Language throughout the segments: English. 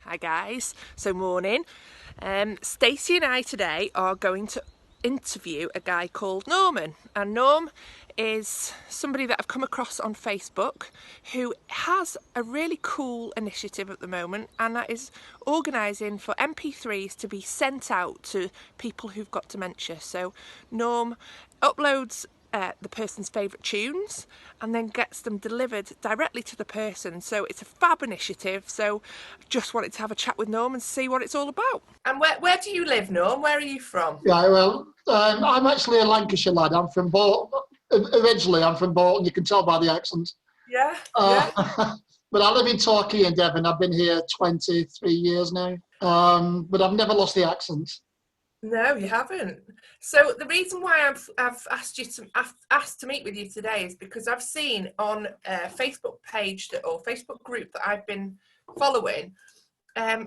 Hi guys, so morning. Stacey and I today are going to interview a guy called Norman, and Norm is somebody that I've come across on Facebook who has a really cool initiative at the moment, and that is organising for MP3s to be sent out to people who've got dementia. So Norm uploads the person's favourite tunes and then gets them delivered directly to the person. So it's a fab initiative. So just wanted to have a chat with Norm and see what it's all about. And where do you live, Norm? Where are you from? Yeah, well, I'm actually a Lancashire lad. I'm from Bolton. Originally, I'm from Bolton. You can tell by the accent. Yeah. But I live in Torquay in Devon. I've been here 23 years now. But I've never lost the accent. No, you haven't. So the reason why I've asked to meet with you today is because I've seen on a Facebook page or Facebook group that I've been following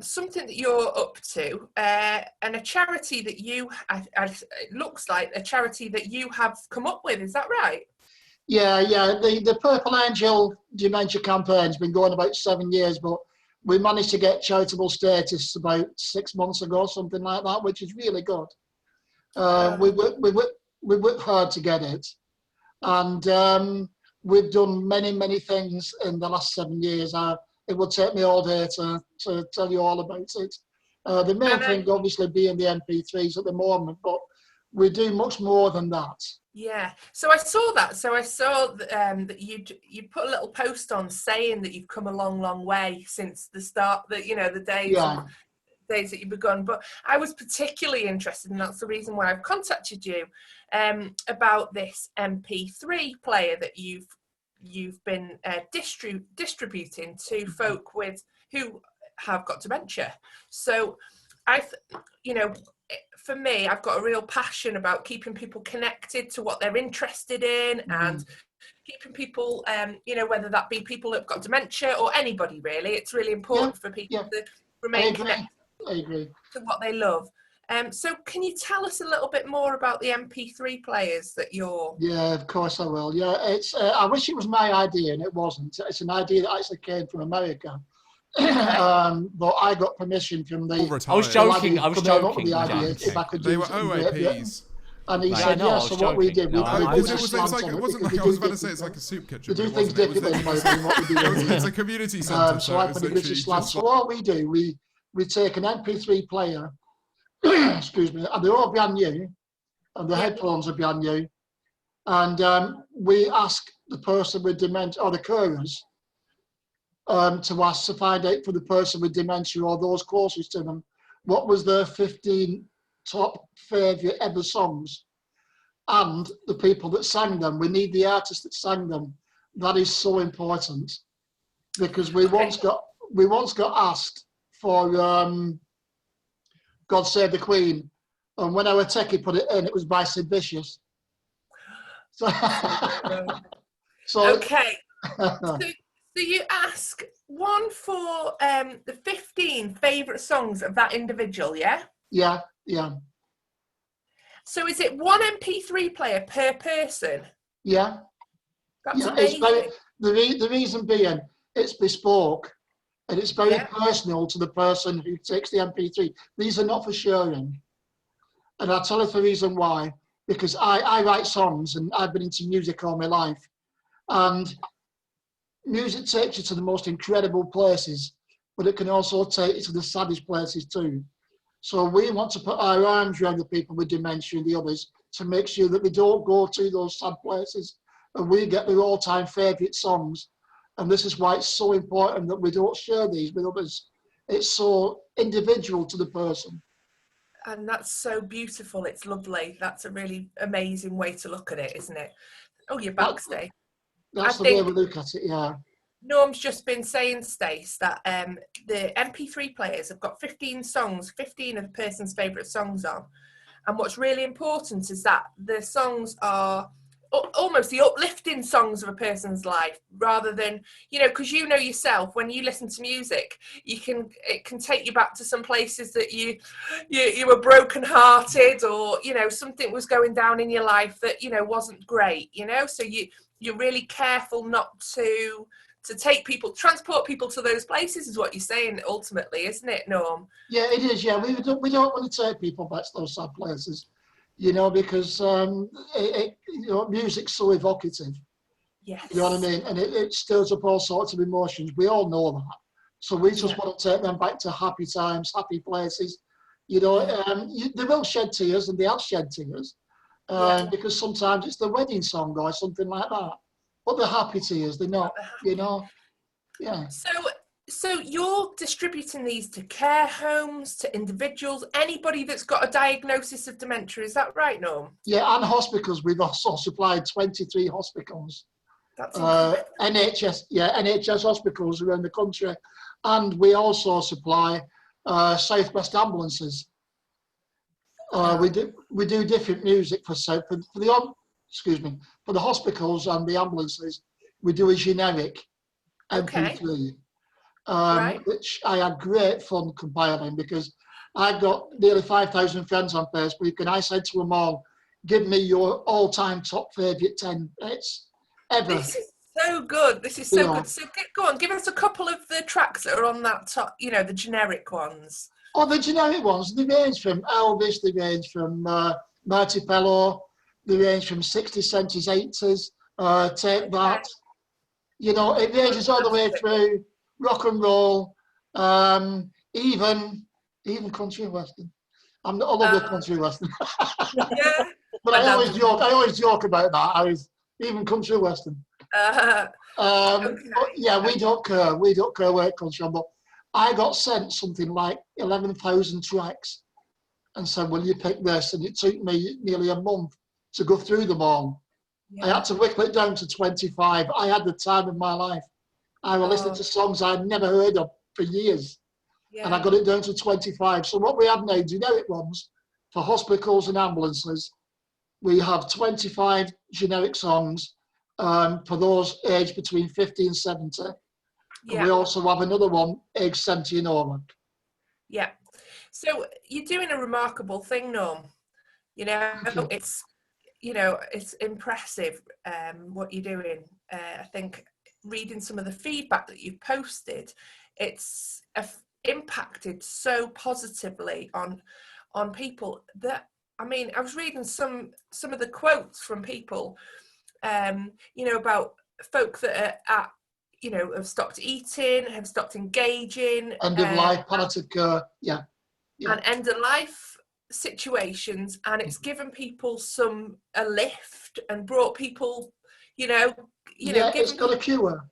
something that you're up to, and a charity that it looks like a charity that you have come up with. Is that right? Yeah. The Purple Angel Dementia campaign's been going about 7 years, but we managed to get charitable status about 6 months ago, something like that, which is really good. We worked hard to get it, and we've done many things in the last 7 years. It would take me all day to tell you all about it. The main thing obviously being the MP3s at the moment, but we do much more than that. Yeah, so I saw that. So I saw that you put a little post on saying that you've come a long way since the start. That the days that you've begun. But I was particularly interested, and that's the reason why I've contacted you about this MP3 player that you've been distributing to folk who have got dementia. So for me, I've got a real passion about keeping people connected to what they're interested in, and keeping people, whether that be people that've got dementia or anybody really. It's really important for people to remain connected to what they love. So can you tell us a little bit more about the MP3 players that you're... Yeah, of course I will. Yeah, it's. I wish it was my idea, and it wasn't. It's an idea that actually came from America. Okay. But I got permission from the... I was joking. The idea if I could they do were something OAPs. And he said, yeah, so what we did, we put a business slant on it. It wasn't like I was about to say it's like a soup kitchen. We do things differently than what we do. It's a community centre. So I put a business slant. So what we do, we take an MP3 player, excuse me, and they're all brand new, and the headphones are brand new, and we ask the person with dementia, or the carers, to find out for the person with dementia or those closest to them, what was their 15 top favourite ever songs, and the people that sang them. We need the artist that sang them. That is so important, because we once got asked for God Save the Queen, and when our techie put it in, it was by Sid Vicious. So okay. So you ask one for the 15 favourite songs of that individual, yeah? Yeah. So is it one MP3 player per person? Yeah. That's amazing. The reason being, it's bespoke, and it's very personal to the person who takes the MP3. These are not for sharing. And I'll tell you the reason why. Because I write songs, and I've been into music all my life. And music takes you to the most incredible places, but it can also take you to the saddest places too. So we want to put our arms around the people with dementia and the others to make sure that they don't go to those sad places, and we get their all-time favourite songs. And this is why it's so important that we don't share these with others. It's so individual to the person. And that's so beautiful. It's lovely. That's a really amazing way to look at it, isn't it? Oh, you're backstage. That's the way we look at it, yeah. Norm's just been saying, Stace, that the MP3 players have got 15 songs, 15 of the person's favourite songs on. And what's really important is that the songs are almost the uplifting songs of a person's life, rather than, because yourself, when you listen to music, it can take you back to some places that you were brokenhearted, or something was going down in your life that wasn't great, so you're really careful not to to take people, transport people to those places is what you're saying ultimately, isn't it, Norm? Yeah, it is. Yeah, we don't want to take people back to those sad places, because music's so evocative. Yes. You know what I mean? And it stirs up all sorts of emotions. We all know that. So we just want to take them back to happy times, happy places. They will shed tears, and they have shed tears, because sometimes it's the wedding song or something like that. But they're happy tears. They're not, Yeah. So you're distributing these to care homes, to individuals, anybody that's got a diagnosis of dementia. Is that right, Norm? Yeah, and hospitals. We've also supplied 23 hospitals. That's incredible. NHS hospitals around the country, and we also supply Southwest ambulances. We do different music for the hospitals and the ambulances. We do a generic MP3, which I had great fun compiling, because I've got nearly 5,000 friends on Facebook, and I said to them all, "Give me your all-time top favourite 10 hits ever." This is so good. This is so good. So go on, give us a couple of the tracks that are on that top, the generic ones. Oh, the generic ones, they range from Elvis, they range from Marty Pello, they range from 60s, 70s, 80s, Take That. It ranges all the way through rock and roll, even country and western. I love the country and western. Yeah. But I always joke about that. Even country and western. But yeah, we don't care. We don't care where it comes from. But I got sent something like 11,000 tracks and said, "Will you pick this?" And it took me nearly a month to go through them all. I had to whittle it down to 25. I had the time of my life. I was listening to songs I'd never heard of for years. And I got it down to 25. So what we have now, generic ones for hospitals and ambulances, we have 25 generic songs for those aged between 50 and 70. And we also have another one aged 70 and over. Yeah. So you're doing a remarkable thing, Norm. It's impressive what you're doing. I think reading some of the feedback that you've posted, it's impacted so positively on people that, I was reading some of the quotes from people, about folk that are have stopped eating, have stopped engaging. End of life, palliative care, and end of life situations, and it's given people a lift and brought people, it's not a cure.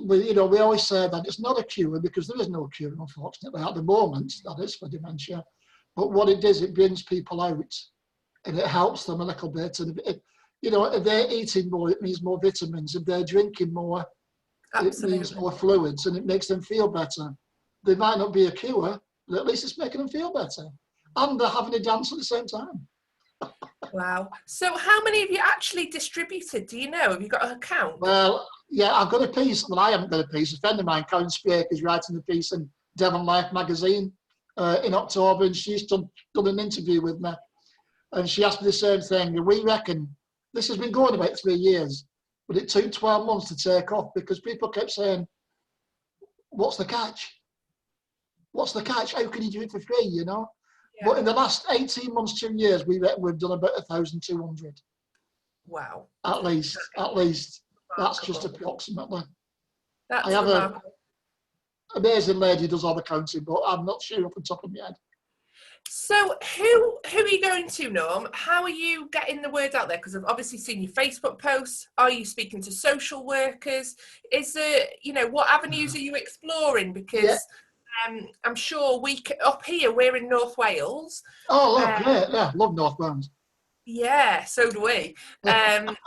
We always say that it's not a cure, because there is no cure, unfortunately, at the moment, that is, for dementia. But what it does, it brings people out, and it helps them a little bit. And if they're eating more, it means more vitamins. If they're drinking more, it means more fluids, and it makes them feel better. They might not be a cure, but at least it's making them feel better. And they're having a dance at the same time. Wow. So how many have you actually distributed? Do you know? Have you got an account? Well, yeah, I've got a piece. Well, I haven't got a piece. A friend of mine, Karen Sprake, is writing a piece in Devon Life magazine in October, and she's done an interview with me. And she asked me the same thing. And we reckon this has been going about 3 years, but it took 12 months to take off, because people kept saying, "What's the catch? What's the catch? How can you do it for free?" Yeah. But in the last 18 months, 2 years, we've done about 1,200. Wow. At least. That's just approximately. That's I have remarkable. an amazing lady who does all the counting, but I'm not sure off the top of my head. So who are you going to, Norm? How are you getting the word out there? Because I've obviously seen your Facebook posts. Are you speaking to social workers? Is there, what avenues are you exploring? Because I'm sure up here, we're in North Wales. Oh, great. Yeah, love North Wales. Yeah, so do we. And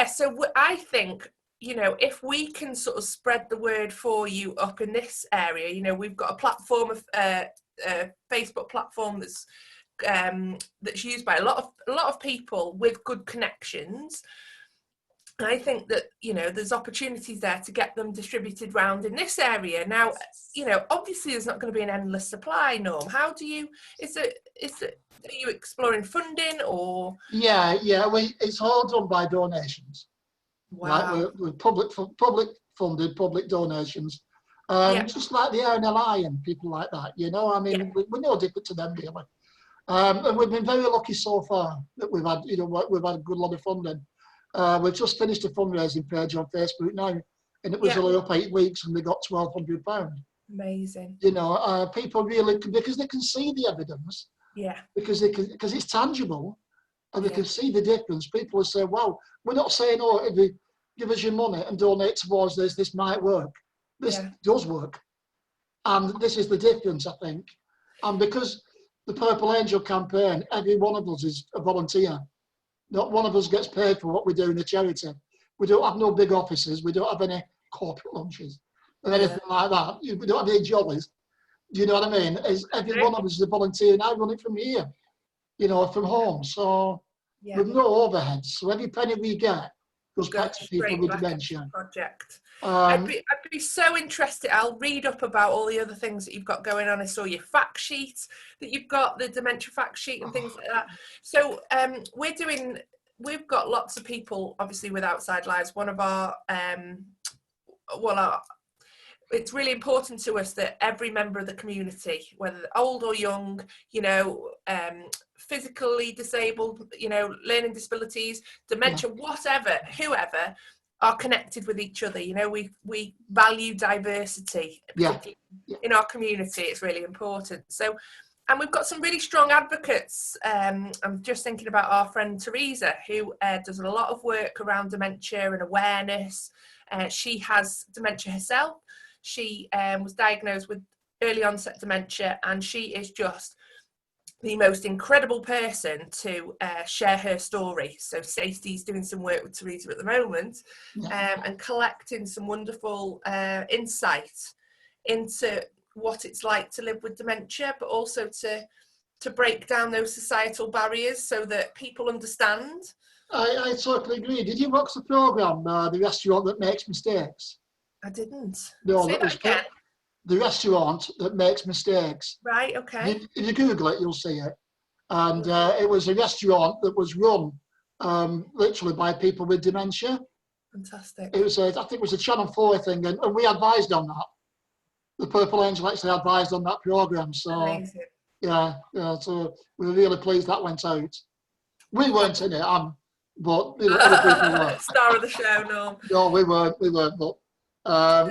so I think, if we can sort of spread the word for you up in this area, we've got a platform of Facebook platform that's used by a lot of people with good connections. I think that there's opportunities there to get them distributed round in this area. Now, obviously there's not going to be an endless supply, Norm. How do you? Are you exploring funding or? Yeah. It's all done by donations. Right, Wow. with public funded, public donations. Yeah. Just like the RNLI and people like that, you know, I mean, Yeah. we're no different to them really. And we've been very lucky so far that we've had, you know, we've had a good lot of funding. We've just finished a fundraising page on Facebook now, and it was Yeah. only up 8 weeks and we got £1,200. Amazing. You know, people really, because they can see the evidence, Yeah. because it's tangible, and they Yeah. can see the difference. People will say, well, we're not saying, oh, if you give us your money and donate towards this might work. This does work. And this is the difference, I think. And because the Purple Angel campaign, every one of us is a volunteer. Not one of us gets paid for what we do in the charity. We don't have no big offices. We don't have any corporate lunches or anything like that. We don't have any jollies. Do you know what I mean? Every one of us is a volunteer, and I run it from here, you know, from home. So with no overheads. So every penny we get goes back to people with dementia. Project. I'd be so interested. I'll read up about all the other things that you've got going on. I saw your fact sheet that you've got, the dementia fact sheet and things like that. So we've got lots of people obviously with outside lives. One of our it's really important to us that every member of the community, whether old or young, you know, physically disabled, you know, learning disabilities, dementia, whatever, whoever, are connected with each other. You know, we value diversity, particularly in our community. It's really important. So, and we've got some really strong advocates. I'm just thinking about our friend Teresa, who does a lot of work around dementia and awareness. She has dementia herself. She was diagnosed with early onset dementia, and she is just the most incredible person to share her story. So Stacey's doing some work with Teresa at the moment, and collecting some wonderful insight into what it's like to live with dementia, but also to break down those societal barriers so that people understand. I totally agree. Did you watch the programme, The Restaurant That Makes Mistakes? I didn't. No, Say that again. The Restaurant That Makes Mistakes. Right, okay. If you Google it, you'll see it. And it was a restaurant that was run literally by people with dementia. Fantastic. It was, I think it was a Channel 4 thing, and we advised on that. The Purple Angel actually advised on that programme. So, amazing. Yeah, so we were really pleased that went out. We weren't in it, but you know, other people were. Star of the show, Norm. No, we weren't, but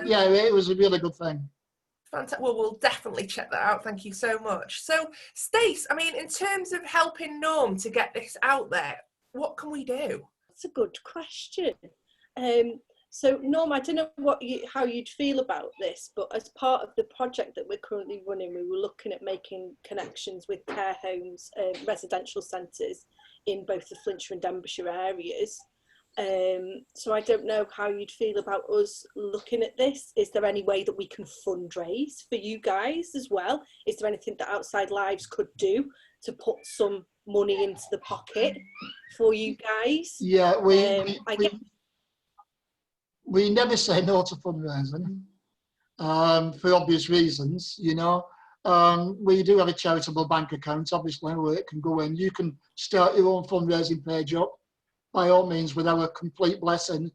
yeah, it was a really good thing. Fantastic. Well, we'll definitely check that out. Thank you so much. So, Stace, I mean, in terms of helping Norm to get this out there, what can we do? That's a good question. So, Norm, I don't know how you'd feel about this, but as part of the project that we're currently running, we were looking at making connections with care homes, residential centres in both the Flintshire and Denbighshire areas. So I don't know how you'd feel about us looking at this. Is there any way that we can fundraise for you guys as well? Is there anything that Outside Lives could do to put some money into the pocket for you guys? Yeah, we never say no to fundraising for obvious reasons, you know. We do have a charitable bank account, obviously, where it can go in. You can start your own fundraising page up, by all means, with our complete blessing.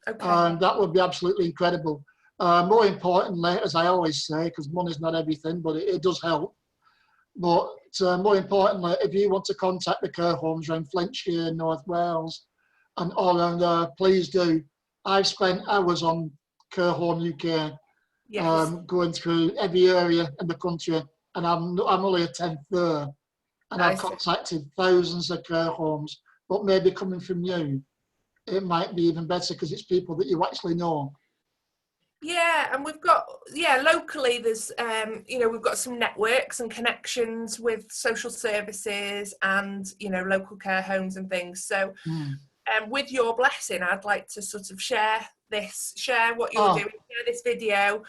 That would be absolutely incredible. More importantly, as I always say, because money's not everything, but it does help. But more importantly, if you want to contact the care homes around Flintshire, North Wales, and all around there, please do. I've spent hours on Care Home UK, going through every area in the country, and I'm only a 10th there. And I've contacted thousands of care homes, but maybe coming from you, it might be even better because it's people that you actually know. Yeah, and we've got, locally there's, we've got some networks and connections with social services and, local care homes and things. So with your blessing, I'd like to sort of share what you're doing, share this video,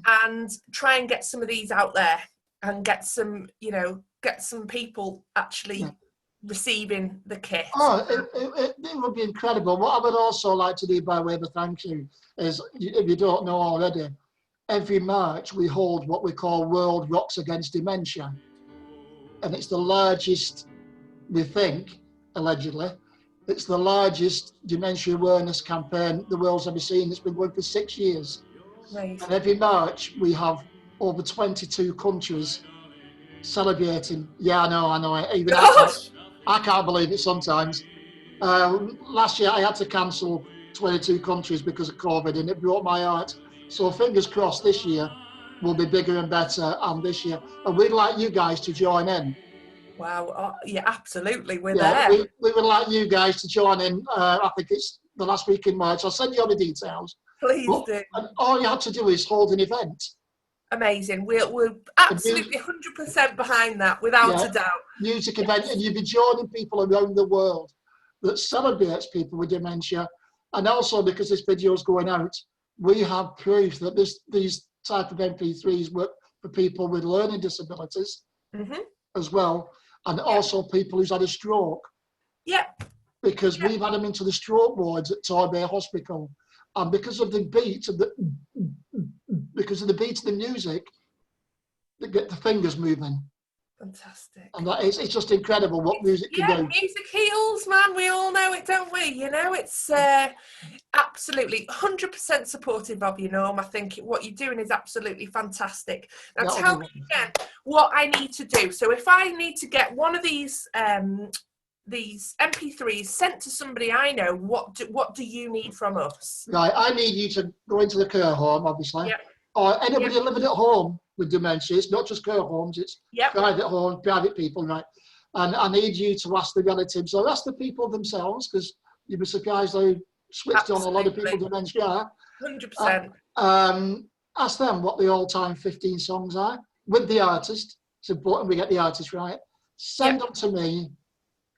and try and get some of these out there and get some people actually receiving the kit. It would be incredible. What I would also like to do by way of a thank you is, if you don't know already, every March we hold what we call World Rocks Against Dementia. And it's the largest, we think, allegedly, It's the largest dementia awareness campaign the world's ever seen. It's been going for 6 years. Amazing. And every March, we have over 22 countries celebrating. Yeah, I know. Even I can't believe it sometimes. Last year, I had to cancel 22 countries because of COVID, and it broke my heart. So fingers crossed this year will be bigger and better, and this year. And we'd like you guys to join in. Wow. Oh, yeah, absolutely. We're Yeah, there. we would like you guys to join in. I think it's the last week in March. I'll send you all the details. Please do. And all you have to do is hold an event. Amazing. We're absolutely 100% behind that, without a doubt. Music event, and you'll be joining people around the world that celebrates people with dementia. And also, because this video is going out, we have proof that these type of MP3s work for people with learning disabilities as well, and also people who's had a stroke. Because we've had them into the stroke wards at Torbay Hospital, and because of the beat of the music, they get the fingers moving. Fantastic. And it's just incredible what music can do. Music heals, man. We all know it, don't we? You know, it's absolutely 100% supportive of you, Norm. I think what you're doing is absolutely fantastic. Now, tell me again what I need to do. So if I need to get one of these MP3s sent to somebody I know, what do you need from us? Right, I need you to go into the care home, obviously. Or anybody living at home with dementia. It's not just care homes, it's private homes, private people, right? And I need you to ask the relatives, or ask the people themselves, because you'd be surprised how switched on a lot of people with dementia are. 100%. Ask them what the all-time 15 songs are, with the artist. It's important we get the artist right. Send them to me,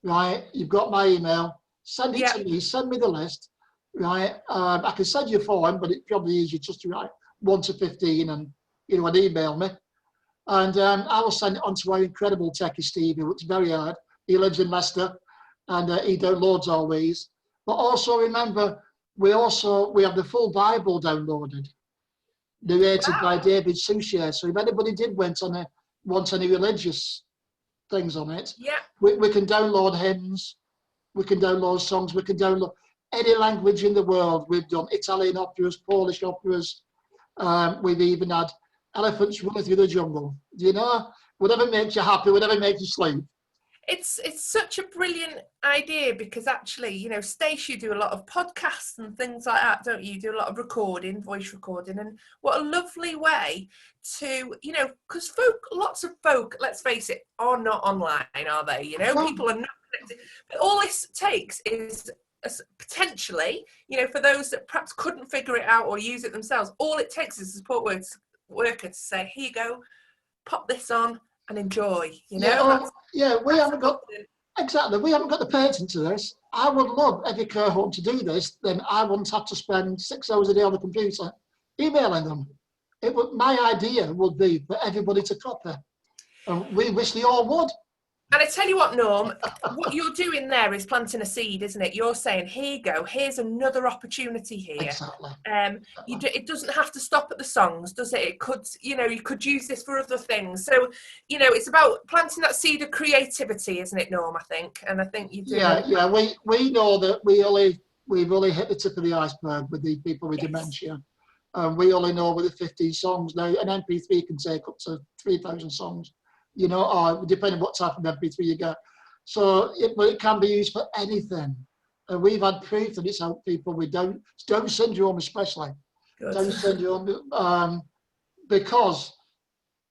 right? You've got my email. Send it to me, send me the list, right? I can send you a form, but it's probably easier just to write 1 to 15 and email me, and I will send it on to our incredible techie Steve, who works very hard. He lives in Leicester, and he downloads all these. But also remember, we have the full Bible downloaded, narrated by David Suchet. So if anybody did want any religious things on it, we can download hymns, we can download songs, we can download any language in the world. We've done Italian operas, Polish operas. We've even had elephants running through the jungle. Whatever makes you happy, whatever makes you sleep. It's such a brilliant idea, because actually, Stacey, you do a lot of podcasts and things like that, don't you? You do a lot of recording, voice recording, and what a lovely way to, because lots of folk, let's face it, are not online, are they? People are not connected. But all this takes is potentially, for those that perhaps couldn't figure it out or use it themselves, all it takes is a support worker to say, here you go, pop this on and enjoy. We haven't got the patent to this. I would love every care home to do this. Then I wouldn't have to spend 6 hours a day on the computer emailing them. My idea would be for everybody to copy, and we wish they all would. And I tell you what, Norm, what you're doing there is planting a seed, isn't it? You're saying, here you go, here's another opportunity here. Exactly. It doesn't have to stop at the songs, does it? It could, you could use this for other things. So, it's about planting that seed of creativity, isn't it, Norm, I think? And I think you do. Yeah, we know that we've only hit the tip of the iceberg with these people with dementia. We only know with the 15 songs. Now, an MP3 can take up to 3,000 songs. Or depending on what type of MP3 you get. So it can be used for anything. And we've had proof that it's helped people with Down syndrome, especially. Good. Down syndrome, because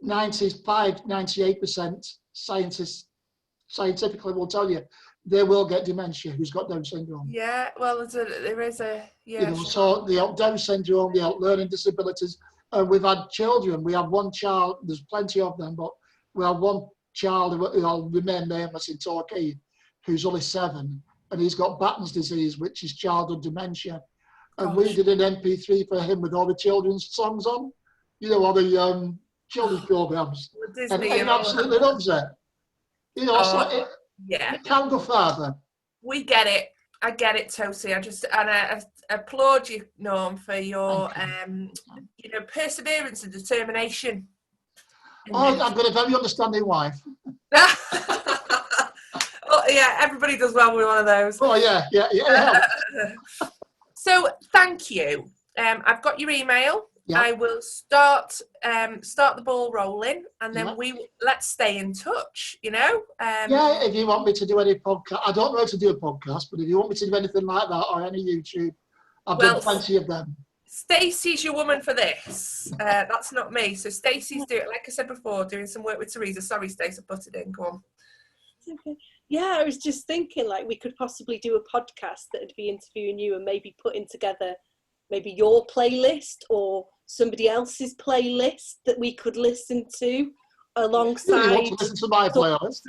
98% scientists scientifically will tell you they will get dementia who's got Down syndrome. Yeah, well, there is a. So the Down syndrome, the learning disabilities. We've had children. We have one child, there's plenty of them, but we have one child who'll remain nameless in Torquay, who's only 7, and he's got Batten's disease, which is childhood dementia. And we did an MP3 for him with all the children's songs on, all the children's programs. And he absolutely loves it. It can go further. We get it. I get it, Tosi. I applaud you, Norm, for your perseverance and determination. Oh, I've got a very understanding wife. Well, Yeah, everybody does well with one of those. Oh, yeah. So thank you. I've got your email. Yeah. I will start the ball rolling, and then Yeah. let's stay in touch. Yeah, if you want me to do any podcast, I don't know how to do a podcast, but if you want me to do anything like that or any YouTube, I've done plenty of them. Stacey's your woman for this. That's not me. So Stacey's doing, like I said before, doing some work with Teresa. Sorry, Stacey, I butted in. Go on. Okay. Yeah, I was just thinking like we could possibly do a podcast that would be interviewing you and maybe putting together maybe your playlist or somebody else's playlist that we could listen to alongside. You want to listen to my playlist?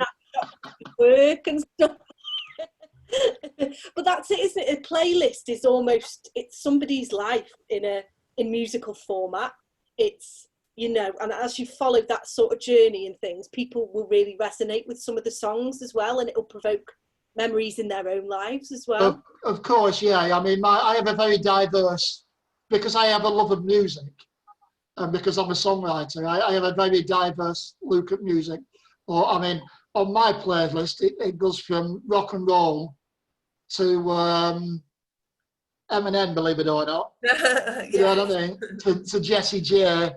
Work and stuff. But that's it, isn't it? A playlist is it's somebody's life in musical format. It's, and as you follow that sort of journey and things, people will really resonate with some of the songs as well, and it'll provoke memories in their own lives as well. Of course, yeah. I mean, I have a very diverse, because I have a love of music, and because I'm a songwriter, I have a very diverse look at music. Or, I mean, on my playlist, it goes from rock and roll to Eminem, believe it or not. You know what I mean? To Jessie J.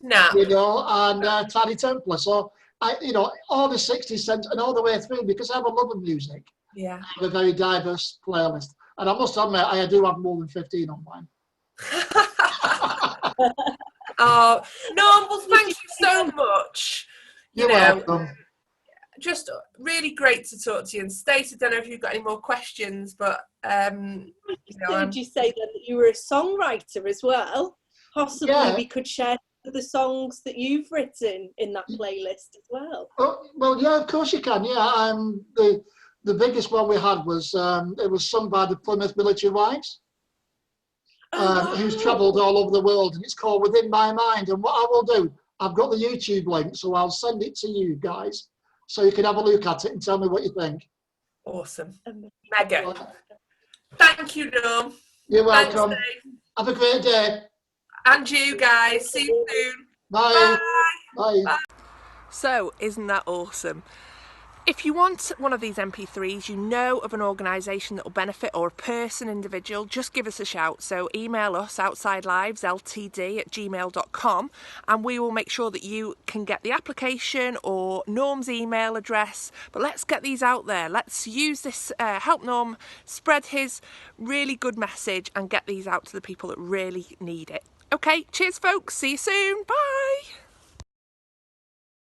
No. And Tiny Templar. So, all the 60s cents and all the way through, because I have a love of music. Yeah. I have a very diverse playlist. And I must admit, I do have more than 15 on mine. Oh, no, well, thank you so much. You're welcome. Just really great to talk to you. And Stacey, I don't know if you've got any more questions, but I heard you say that you were a songwriter as well. Possibly we could share the songs that you've written in that playlist as well. Well, yeah, of course you can. Yeah, the biggest one we had was it was sung by the Plymouth Military Wives, who's travelled all over the world, and it's called "Within My Mind." And what I will do, I've got the YouTube link, so I'll send it to you guys, so you can have a look at it and tell me what you think. Awesome, mega. Thank you, Norm. You're welcome. Thanks, have a great day. And you guys. See you soon. Bye. Bye. Bye. So, isn't that awesome? If you want one of these MP3s, you know of an organisation that will benefit, or a person, individual, just give us a shout. So email us outsidelivesLTD@gmail.com, and we will make sure that you can get the application or Norm's email address. But let's get these out there. Let's use this, help Norm spread his really good message and get these out to the people that really need it. Okay, cheers folks, see you soon, bye!